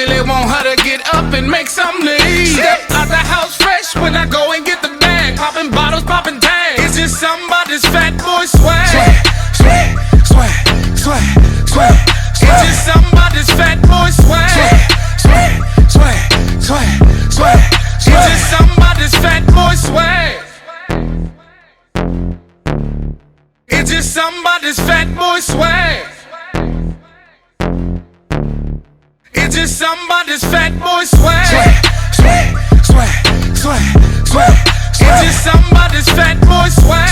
really want her to get up and make some leave. Step out the house fresh when I go and get the bag. Popping bottles, popping tags. It's just somebody's fat boy swag. Swag, swag, swag, swag. It's just somebody's fat boy swag. Swag, swag, swag, swag. It's just somebody's fat boy swag. It's just somebody's fat boy swag. It's just somebody's fat boy swag. Swag, swag, swag, swag. It's just somebody's fat boy swag.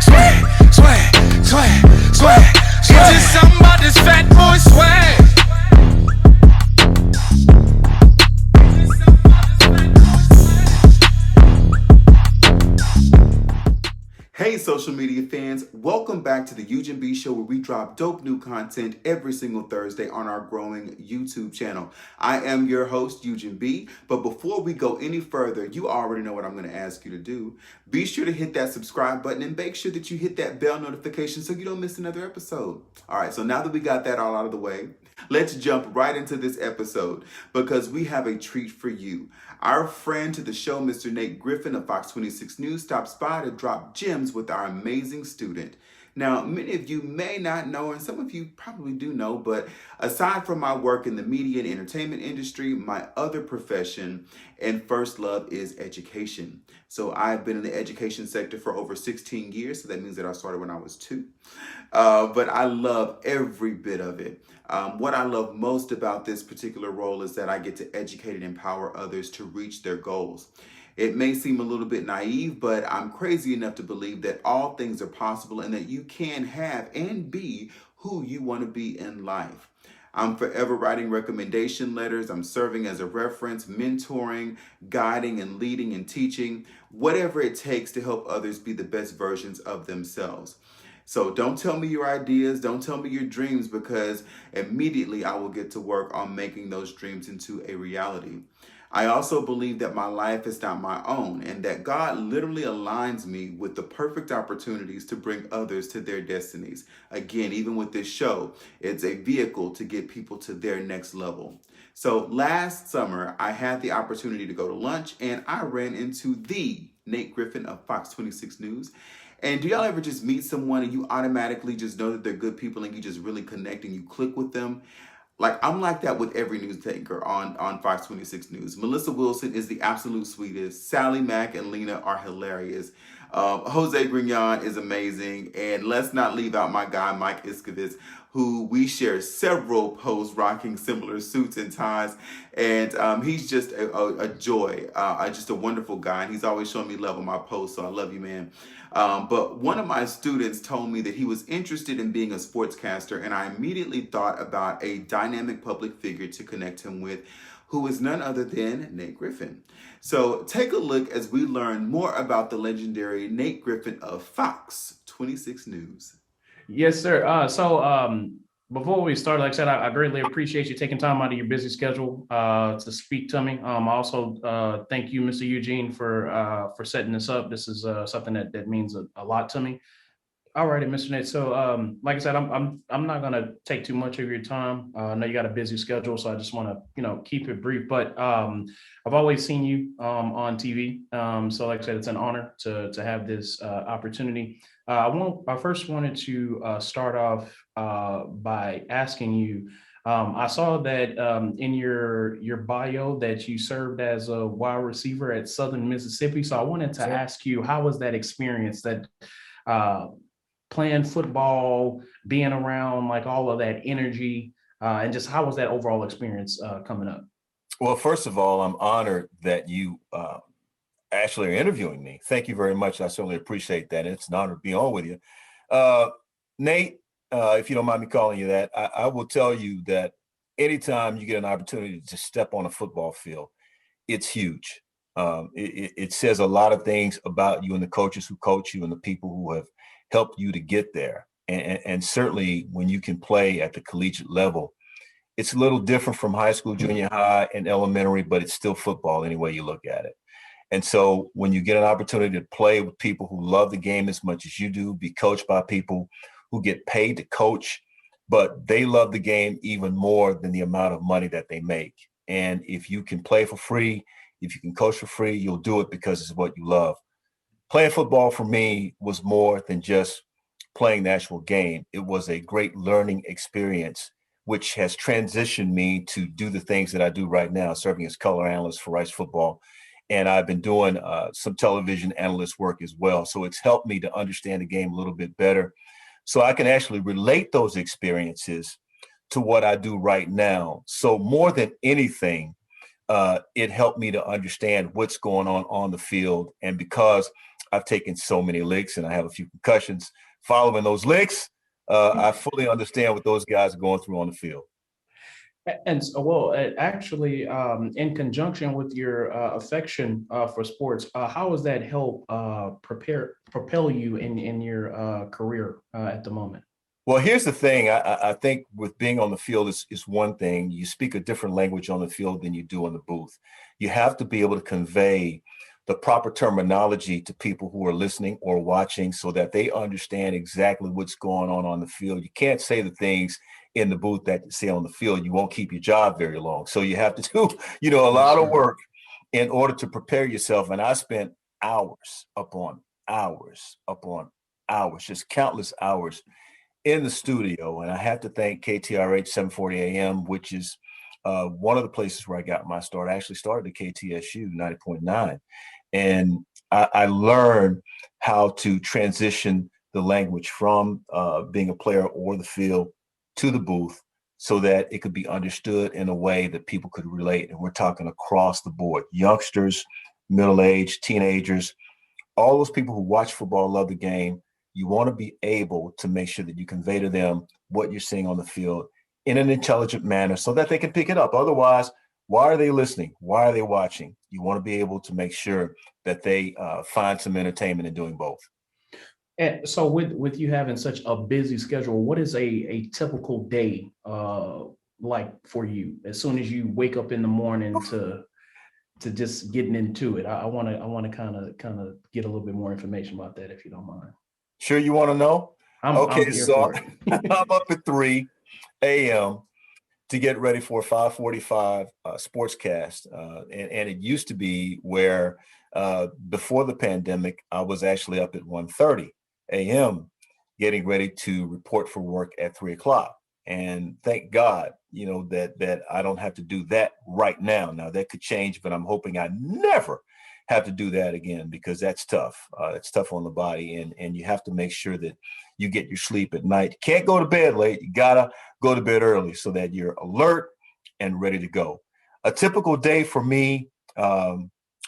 Swag, swag, swag, swag. It's just somebody's fat boy swag. Hey social media fans, welcome back to the Ugn B Show, where we drop dope new content every single Thursday on our growing YouTube channel. I am your host, Ugn B, but before we go any further, you already know what I'm going to ask you to do. Be sure to hit that subscribe button and make sure that you hit that bell notification so you don't miss another episode. All right, so now that we got that all out of the way, let's jump right into this episode because we have a treat for you. Our friend to the show, Mr. Nate Griffin of Fox26 News, stops by to drop gems with our amazing student. Now, many of you may not know, and some of you probably do know, but aside from my work in the media and entertainment industry, my other profession and first love is education. So I've been in the education sector for over 16 years, so that means that I started when I was 2. But I love every bit of it. What I love most about this particular role is that I get to educate and empower others to reach their goals. It may seem a little bit naive, but I'm crazy enough to believe that all things are possible and that you can have and be who you want to be in life. I'm forever writing recommendation letters. I'm serving as a reference, mentoring, guiding and leading and teaching, whatever it takes to help others be the best versions of themselves. So don't tell me your ideas, don't tell me your dreams, because immediately I will get to work on making those dreams into a reality. I also believe that my life is not my own and that God literally aligns me with the perfect opportunities to bring others to their destinies. Again, even with this show, it's a vehicle to get people to their next level. So last summer, I had the opportunity to go to lunch and I ran into the Nate Griffin of Fox26 News. And do y'all ever just meet someone and you automatically just know that they're good people and you just really connect and you click with them? Like, I'm like that with every news anchor on Fox26 News. Melissa Wilson is the absolute sweetest. Sally Mack and Lena are hilarious. Jose Grignon is amazing. And let's not leave out my guy, Mike Iskovitz, who we share several posts rocking similar suits and ties. And he's just a joy, just a wonderful guy. And he's always showing me love on my posts, so I love you, man. But one of my students told me that he was interested in being a sportscaster, and I immediately thought about a dynamic public figure to connect him with, who is none other than Nate Griffin. So take a look as we learn more about the legendary Nate Griffin of Fox26 News. Yes, sir. Before we start, like I said, I greatly appreciate you taking time out of your busy schedule to speak to me. I also thank you, Mr. Eugene, for setting this up. This is something that means a lot to me. All righty, Mr. Nate. So, like I said, I'm not gonna take too much of your time. I know you got a busy schedule, so I just want to keep it brief. But I've always seen you on TV. So, like I said, it's an honor to have this opportunity. I first wanted to start off by asking you. I saw that in your bio that you served as a wide receiver at Southern Mississippi. So I wanted to ask you, how was that experience? That playing football, being around like all of that energy, and just how was that overall experience coming up? Well, first of all, I'm honored that you actually are interviewing me. Thank you very much. I certainly appreciate that. It's an honor to be on with you. Nate, if you don't mind me calling you that, I will tell you that anytime you get an opportunity to step on a football field, it's huge. It says a lot of things about you and the coaches who coach you and the people who have helped you to get there. And certainly when you can play at the collegiate level, it's a little different from high school, junior high, and elementary, but it's still football any way you look at it. And so when you get an opportunity to play with people who love the game as much as you do, be coached by people who get paid to coach, but they love the game even more than the amount of money that they make. And if you can play for free, if you can coach for free, you'll do it because it's what you love. Playing football for me was more than just playing the actual game. It was a great learning experience, which has transitioned me to do the things that I do right now, serving as color analyst for Rice Football. And I've been doing some television analyst work as well. So it's helped me to understand the game a little bit better. So I can actually relate those experiences to what I do right now. So more than anything, it helped me to understand what's going on the field. And because I've taken so many licks and I have a few concussions following those licks, I fully understand what those guys are going through on the field. And so, well, actually, in conjunction with your affection for sports, how has that helped propel you in your career at the moment? Well, here's the thing. I think with being on the field is one thing. You speak a different language on the field than you do in the booth. You have to be able to convey the proper terminology to people who are listening or watching so that they understand exactly what's going on the field. You can't say the things in the booth that you say on the field. You won't keep your job very long. So you have to do, a lot of work in order to prepare yourself. And I spent hours upon hours, just countless hours in the studio. And I have to thank KTRH 740 AM, which is one of the places where I got my start. I actually started at KTSU 90.9. And I learned how to transition the language from being a player or the field to the booth so that it could be understood in a way that people could relate. And we're talking across the board, youngsters, middle-aged, teenagers, all those people who watch football, love the game. You want to be able to make sure that you convey to them what you're seeing on the field in an intelligent manner so that they can pick it up. Otherwise, why are they listening? Why are they watching? You want to be able to make sure that they find some entertainment in doing both. And so with you having such a busy schedule, what is a typical day like for you? As soon as you wake up in the morning to just getting into it, I want to kind of get a little bit more information about that, if you don't mind. Sure, you want to know? I'm here for it. I'm up at 3 a.m. to get ready for a 5:45 sportscast. And it used to be where before the pandemic, I was actually up at 1:30 a.m. getting ready to report for work at 3 o'clock. And thank God, that I don't have to do that right now. Now that could change, but I'm hoping I never have to do that again because that's tough. It's tough on the body, and you have to make sure that you get your sleep at night. You can't go to bed late. You gotta go to bed early so that you're alert and ready to go. A typical day for me,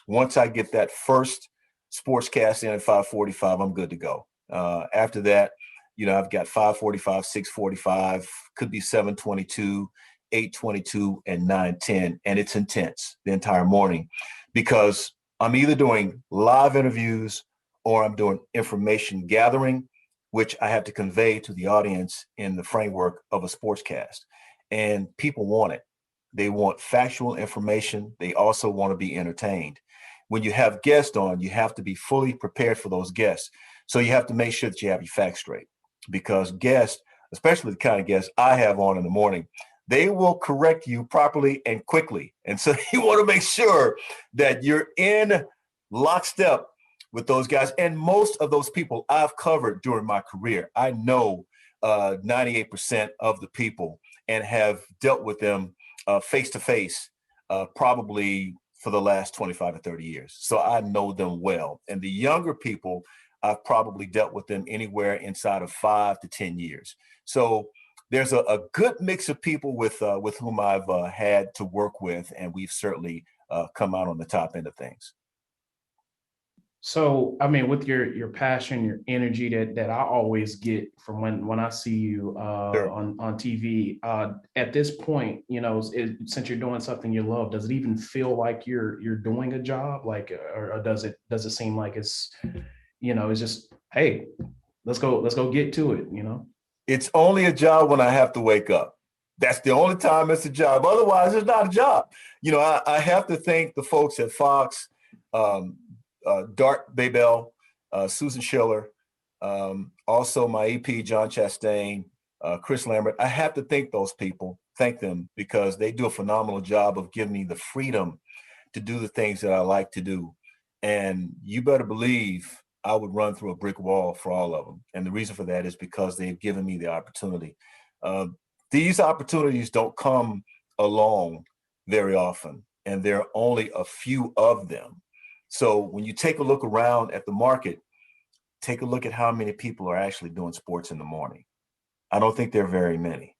once I get that first sportscast in at 5:45, I'm good to go. After that, I've got 5:45, 6:45, could be 7:22, 8:22, and 9:10, and it's intense the entire morning because I'm either doing live interviews or I'm doing information gathering, which I have to convey to the audience in the framework of a sportscast. And people want it. They want factual information. They also want to be entertained. When you have guests on, you have to be fully prepared for those guests. So you have to make sure that you have your facts straight because guests, especially the kind of guests I have on in the morning, they will correct you properly and quickly. And so you want to make sure that you're in lockstep with those guys. And most of those people I've covered during my career. I know 98% of the people and have dealt with them face to face probably for the last 25 to 30 years. So I know them well. And the younger people, I've probably dealt with them anywhere inside of 5 to 10 years. So there's a good mix of people with whom I've had to work with, and we've certainly come out on the top end of things. So, I mean, with your passion, your energy that I always get from when I see you Sure. on TV, at this point, since you're doing something you love, does it even feel like you're doing a job? Like, or does it seem like it's just, hey, let's go get to it, It's only a job when I have to wake up. That's the only time it's a job. Otherwise, it's not a job. I have to thank the folks at Fox, Dart Babel, Susan Schiller, also my EP, John Chastain, Chris Lambert. I have to thank them because they do a phenomenal job of giving me the freedom to do the things that I like to do. And you better believe I would run through a brick wall for all of them. And the reason for that is because they've given me the opportunity. These opportunities don't come along very often, and there are only a few of them. So when you take a look around at the market, take a look at how many people are actually doing sports in the morning. I don't think there are very many,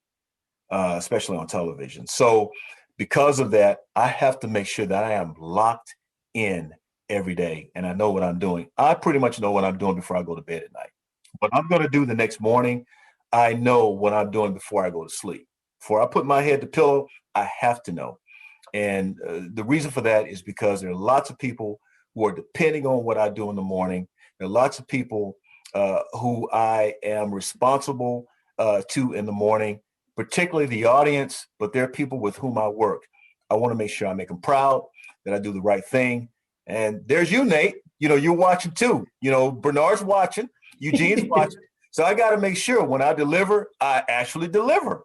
especially on television. So because of that, I have to make sure that I am locked in every day and I know what I'm doing. I pretty much know what I'm doing before I go to bed at night. What I'm going to do the next morning, I know what I'm doing before I go to sleep. Before I put my head to pillow, I have to know. And the reason for that is because there are lots of people who are depending on what I do in the morning. There are lots of people who I am responsible to in the morning, particularly the audience, but there are people with whom I work. I want to make sure I make them proud, that I do the right thing. And there's you, Nate. You know, you're watching too. You know, Bernard's watching, Eugene's watching. So I got to make sure when I deliver, I actually deliver.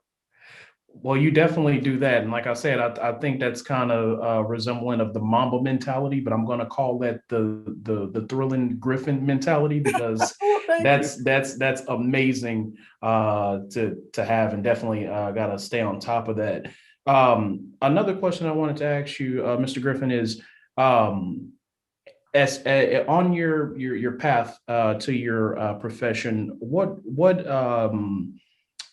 Well, you definitely do that. And like I said, I think that's kind of resembling of the Mamba mentality, but I'm going to call that the thrilling Griffin mentality because that's amazing to have, and definitely got to stay on top of that. Another question I wanted to ask you, Mr. Griffin, is as on your path to your profession,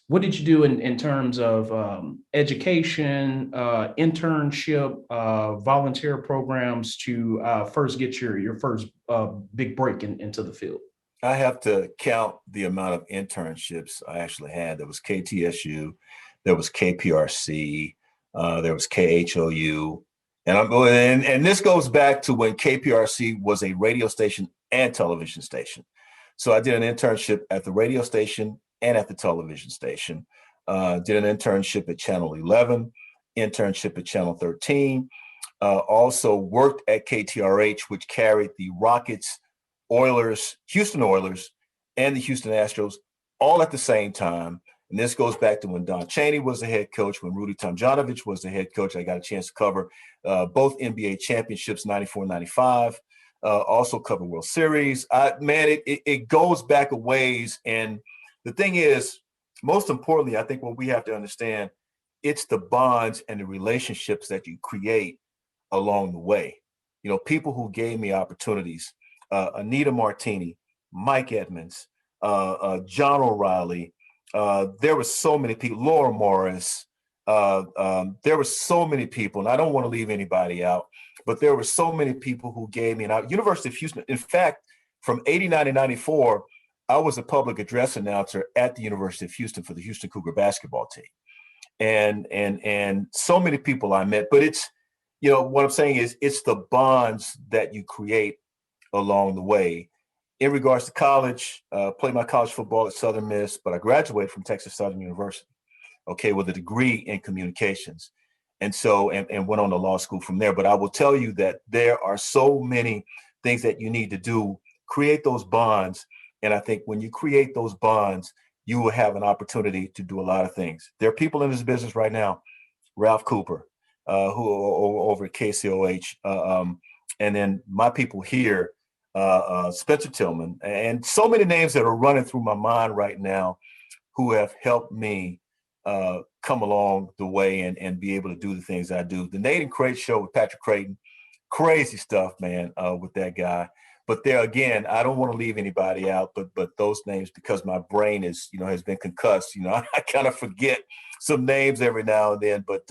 what did you do in terms of education, internship, volunteer programs to first get your first big break into the field? I have to count the amount of internships I actually had. There was KTSU, there was KPRC, there was KHOU, and this goes back to when KPRC was a radio station and television station. So I did an internship at the radio station and at the television station. Did an internship at Channel 11, internship at Channel 13. Also worked at KTRH, which carried the Rockets, Oilers, Houston Oilers, and the Houston Astros all at the same time. And this goes back to when Don Chaney was the head coach, when Rudy Tomjanovich was the head coach. I got a chance to cover both NBA championships, 94, 95. Also cover World Series. It goes back a ways. And the thing is, most importantly, I think what we have to understand, it's the bonds and the relationships that you create along the way. You know, people who gave me opportunities, Anita Martini, Mike Edmonds, John O'Reilly. There were so many people, Laura Morris. There were so many people, and I don't want to leave anybody out, but there were so many people who gave me an University of Houston. In fact, from 89 to 94, I was a public address announcer at the University of Houston for the Houston Cougar basketball team. And so many people I met, but it's, you know, what I'm saying is it's the bonds that you create along the way. In regards to college, played my college football at Southern Miss, but I graduated from Texas Southern University, okay, with a degree in communications. And so, and went on to law school from there. But I will tell you that there are so many things that you need to do, create those bonds. And I think when you create those bonds, you will have an opportunity to do a lot of things. There are people in this business right now, Ralph Cooper, who are over at KCOH, and then my people here, Spencer Tillman, and so many names that are running through my mind right now who have helped me come along the way and be able to do the things I do. The Nate and Craig Show with Patrick Creighton, crazy stuff, man, with that guy. But there again, I don't want to leave anybody out, but those names, because my brain is, you know, has been concussed. You know, I kind of forget some names every now and then. But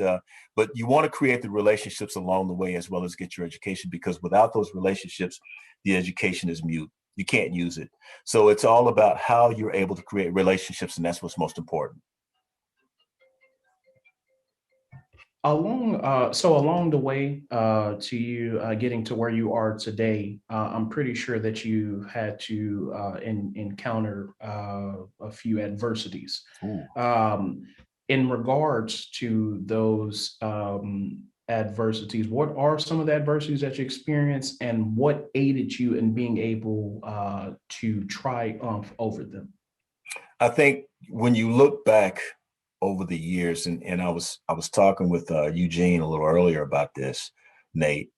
you want to create the relationships along the way as well as get your education, because without those relationships, the education is mute. You can't use it. So it's all about how you're able to create relationships, and that's what's most important. Along the way to you getting to where you are today, I'm pretty sure that you had to encounter a few adversities. In regards to those adversities, what are some of the adversities that you experienced, and what aided you in being able to triumph over them? I think when you look back over the years, and I was talking with Eugene a little earlier about this, Nate.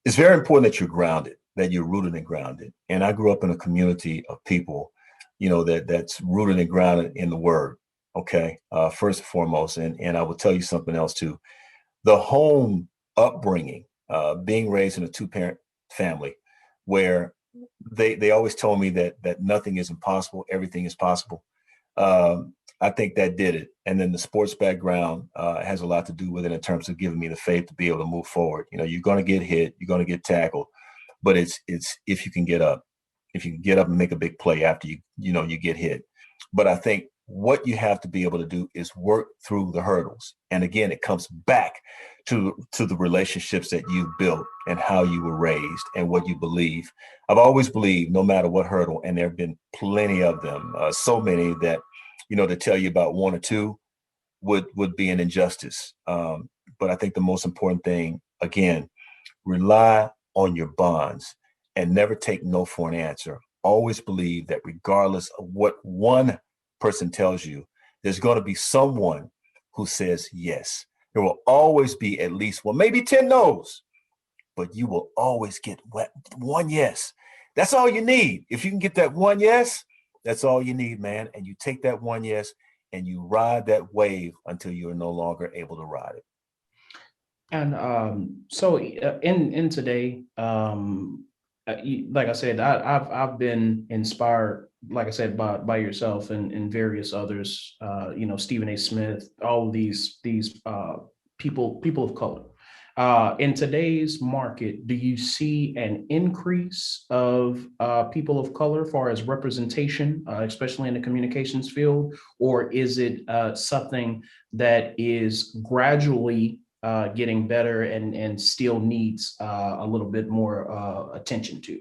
It's very important that you're grounded, that you're rooted and grounded. And I grew up in a community of people, that's rooted and grounded in the word. Okay, first and foremost, and I will tell you something else too. The home upbringing, being raised in a two-parent family, where they always told me that nothing is impossible, everything is possible. I think that did it. And then the sports background has a lot to do with it in terms of giving me the faith to be able to move forward. You're going to get hit, you're going to get tackled, but it's if you can get up, and make a big play after you get hit. But I think what you have to be able to do is work through the hurdles. And again, it comes back to the relationships that you built and how you were raised and what you believe. I've always believed no matter what hurdle, and there have been plenty of them, so many that, to tell you about one or two would be an injustice. But I think the most important thing, again, rely on your bonds and never take no for an answer. Always believe that regardless of what one person tells you, there's going to be someone who says yes. There will always be at least one, maybe 10 no's, but you will always get one yes. That's all you need. If you can get that one yes, that's all you need, man. And you take that one yes and you ride that wave until you are no longer able to ride it. And so in today, like I said, I've been inspired, like I said, by yourself and various others. Stephen A. Smith, all of these people of color. In today's market, do you see an increase of people of color as far as representation, especially in the communications field, or is it something that is gradually getting better and still needs a little bit more attention to?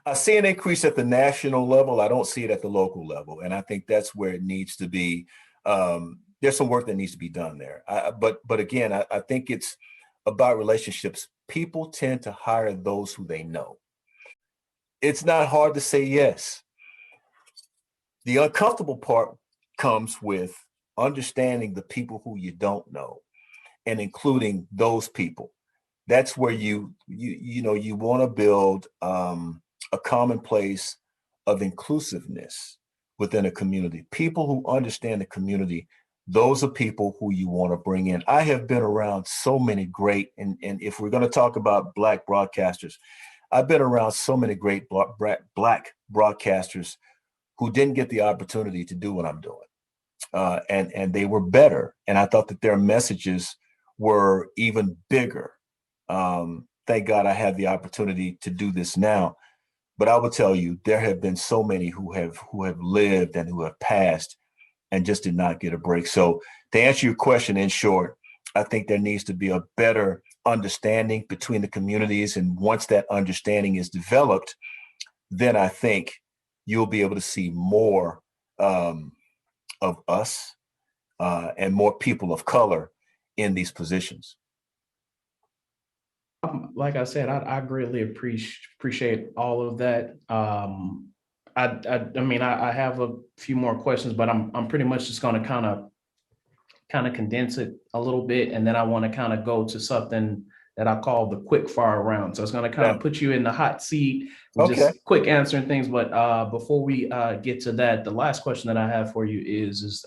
I see an increase at the national level. I don't see it at the local level. And I think that's where it needs to be. There's some work that needs to be done there. But again, I think it's about relationships. People tend to hire those who they know. It's not hard to say yes. The uncomfortable part comes with understanding the people who you don't know and including those people. That's where you want to build a common place of inclusiveness within a community. People who understand the community, those are people who you want to bring in. I have been around so many great, and if we're going to talk about Black broadcasters, I've been around so many great Black broadcasters who didn't get the opportunity to do what I'm doing. And they were better. And I thought that their messages were even bigger. Thank God I had the opportunity to do this now. But I will tell you, there have been so many who have lived and who have passed and just did not get a break. So to answer your question in short, I think there needs to be a better understanding between the communities. And once that understanding is developed, then I think you'll be able to see more of us and more people of color in these positions. Like I said, I greatly appreciate all of that. I mean, I have a few more questions, but I'm pretty much just going to kind of condense it a little bit, and then I want to kind of go to something that I call the quick fire round. So it's going to kind of put you in the hot seat with just quick answering things. But before we get to that, the last question that I have for you is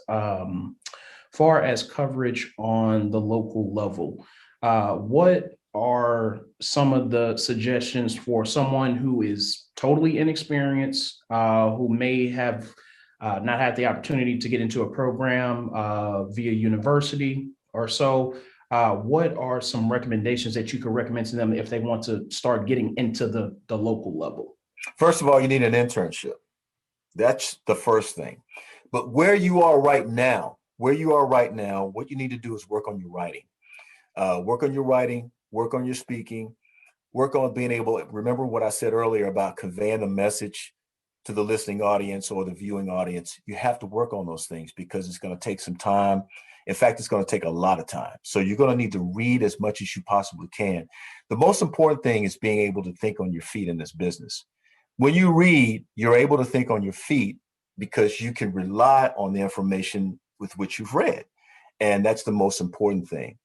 far as coverage on the local level, what are some of the suggestions for someone who is totally inexperienced, who may have not had the opportunity to get into a program via university or so? What are some recommendations that you could recommend to them if they want to start getting into the local level? First of all, you need an internship. That's the first thing. But where you are right now, what you need to do is work on your writing. Work on your speaking, work on being able, remember what I said earlier about conveying the message to the listening audience or the viewing audience. You have to work on those things because it's going to take some time. In fact, it's going to take a lot of time. So you're going to need to read as much as you possibly can. The most important thing is being able to think on your feet in this business. When you read, you're able to think on your feet because you can rely on the information with which you've read. And that's the most important thing.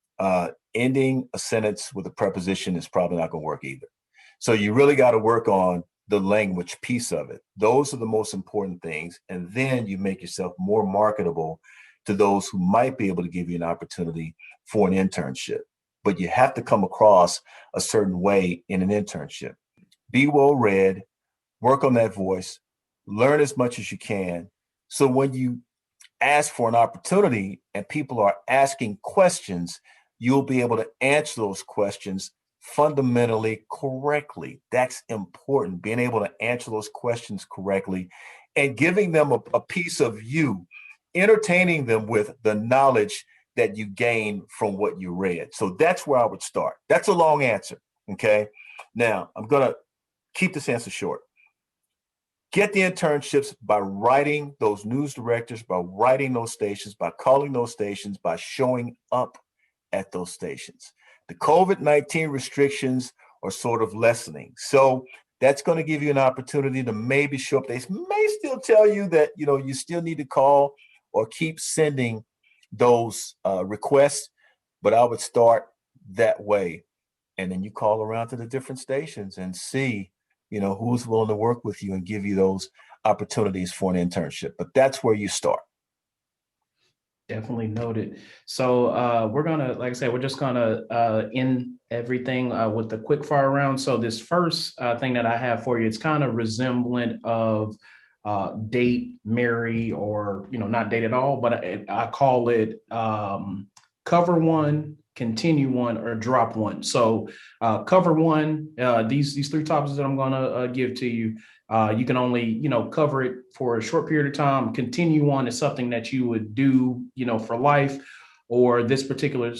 Ending a sentence with a preposition is probably not going to work either. So you really got to work on the language piece of it. Those are the most important things. And then you make yourself more marketable to those who might be able to give you an opportunity for an internship. But you have to come across a certain way in an internship. Be well read, work on that voice, learn as much as you can. So when you ask for an opportunity and people are asking questions, you'll be able to answer those questions fundamentally correctly. That's important, being able to answer those questions correctly and giving them a piece of you, entertaining them with the knowledge that you gain from what you read. So that's where I would start. That's a long answer, okay? Now, I'm going to keep this answer short. Get the internships by writing those news directors, by writing those stations, by calling those stations, by showing up at those stations. The COVID-19 restrictions are sort of lessening. So that's going to give you an opportunity to maybe show up. They may still tell you that, you still need to call or keep sending those requests, but I would start that way. And then you call around to the different stations and see, who's willing to work with you and give you those opportunities for an internship. But that's where you start. Definitely noted. So we're gonna, like I said, we're just gonna end everything with the quick fire round. So this first thing that I have for you, it's kind of resemblant of date, marry, or not date at all, but I call it cover one, continue one, or drop one. So cover one, these three topics that I'm gonna give to you. You can only, cover it for a short period of time. Continue on is something that you would do, for life, or this particular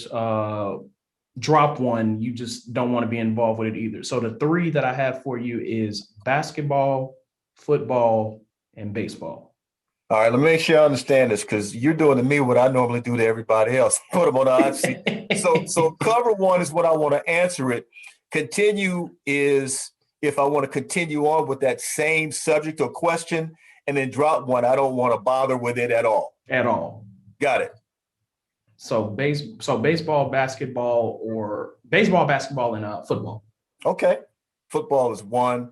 drop one, you just don't want to be involved with it either. So the three that I have for you is basketball, football, and baseball. All right, let me make sure I understand this, because you're doing to me what I normally do to everybody else. Put them on the hot seat. So cover one is what I want to answer it. Continue is if I want to continue on with that same subject or question, and then drop one, I don't want to bother with it at all. At all. Got it. So baseball, basketball, and football. Okay. Football is one,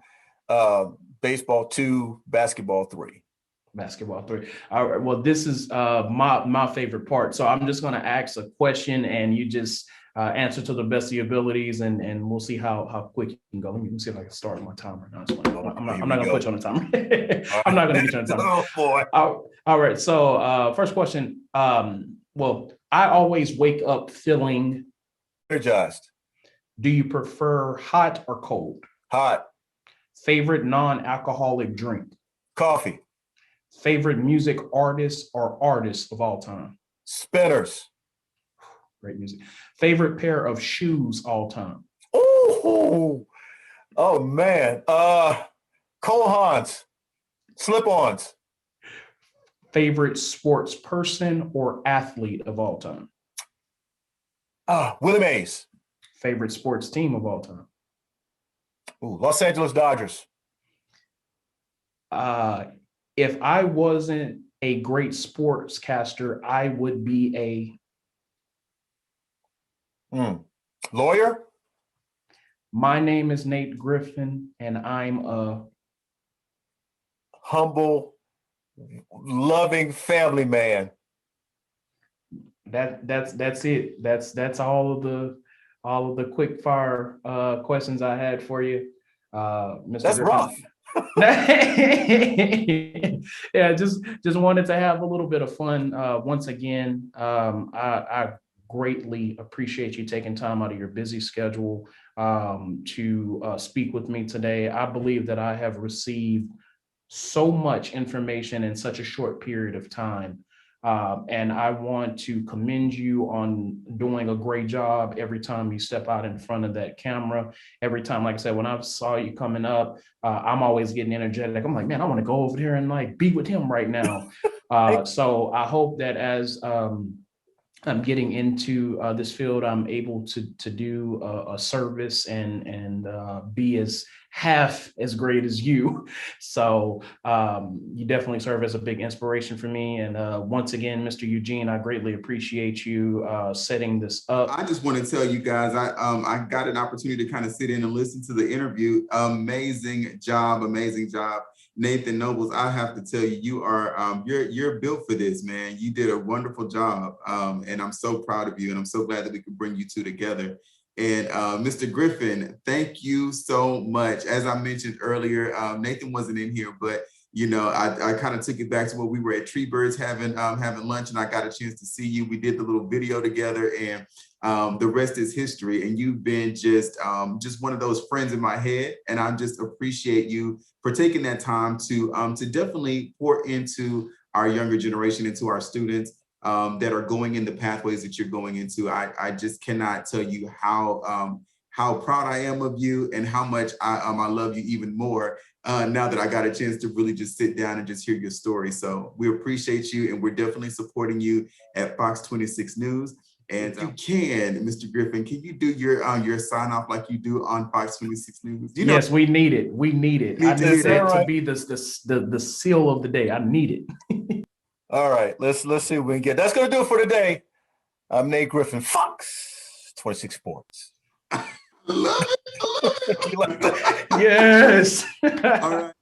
baseball two, basketball three. Basketball three. All right. Well, this is my favorite part. So I'm just going to ask a question, and you just answer to the best of your abilities, and we'll see how quick you can go. Let me see if I can start my timer. No, I'm not going to put you on the timer. I'm not going to get you on the timer. Oh boy. All right. So first question. Well, I always wake up feeling energized. Do you prefer hot or cold? Hot. Favorite non-alcoholic drink? Coffee. Favorite music artist or artists of all time? Spinners. Great music. Favorite pair of shoes all time? Oh man. Cole Haans. Slip-ons. Favorite sports person or athlete of all time? Willie Mays. Favorite sports team of all time? Los Angeles Dodgers. If I wasn't a great sportscaster, I would be a lawyer. My name is Nate Griffin, and I'm a humble, loving family man. That's it. That's all of the quick fire questions I had for you, Mr. That's Griffin. rough. Yeah, just wanted to have a little bit of fun. Once again, I greatly appreciate you taking time out of your busy schedule to speak with me today. I believe that I have received so much information in such a short period of time. And I want to commend you on doing a great job every time you step out in front of that camera. Every time, like I said, when I saw you coming up, I'm always getting energetic. I'm like, man, I want to go over there and like be with him right now. So I hope that as I'm getting into this field, I'm able to do a service and be as half as great as you. So you definitely serve as a big inspiration for me. And once again, Mr. Eugene, I greatly appreciate you setting this up. I just want to tell you guys, I got an opportunity to kind of sit in and listen to the interview. Amazing job, amazing job. Nathan Nobles, I have to tell you, you are you're built for this, man. You did a wonderful job, and I'm so proud of you, and I'm so glad that we could bring you two together. And Mr. Griffin, thank you so much. As I mentioned earlier, Nathan wasn't in here, but you know, I kind of took it back to when we were at Treebirds having lunch, and I got a chance to see you. We did the little video together, and the rest is history. And you've been just one of those friends in my head, and I just appreciate you for taking that time to definitely pour into our younger generation, into our students that are going in the pathways that you're going into. I just cannot tell you how proud I am of you, and how much I love you even more now that I got a chance to really just sit down and just hear your story. So we appreciate you, and we're definitely supporting you at Fox26 News. And you can, Mr. Griffin, can you do your sign off like you do on Fox26 News? You know, yes, we need it. We need it. I need that right. to be the seal of the day. I need it. All right, let's see what we can get. That's gonna do it for today. I'm Nate Griffin, Fox 26 Sports. I love it. You like that? Yes. All right.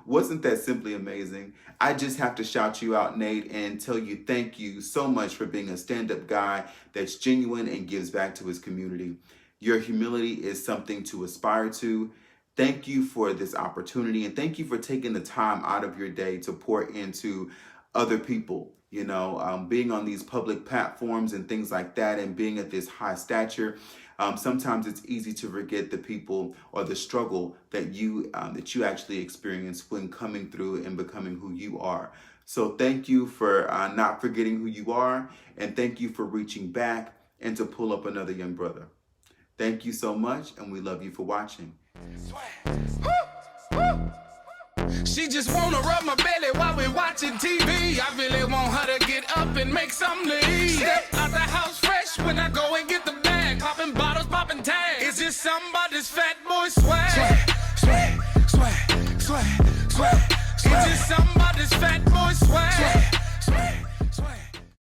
Wasn't that simply amazing? I just have to shout you out, Nate, and tell you thank you so much for being a stand-up guy that's genuine and gives back to his community. Your humility is something to aspire to. Thank you for this opportunity, and thank you for taking the time out of your day to pour into other people. You know, being on these public platforms and things like that, and being at this high stature, sometimes it's easy to forget the people or the struggle that you actually experience when coming through and becoming who you are. So thank you for not forgetting who you are, and thank you for reaching back and to pull up another young brother. Thank you so much, and we love you for watching. She just wanna rub my belly while we watching TV. I really want her to get up and make some leave. Step out the house fresh when I go and get the bag. Popping bottles, popping tags. It's just somebody's fat boy swag. Swag, swag, swag, swag, swag. It's just somebody's fat boy swag.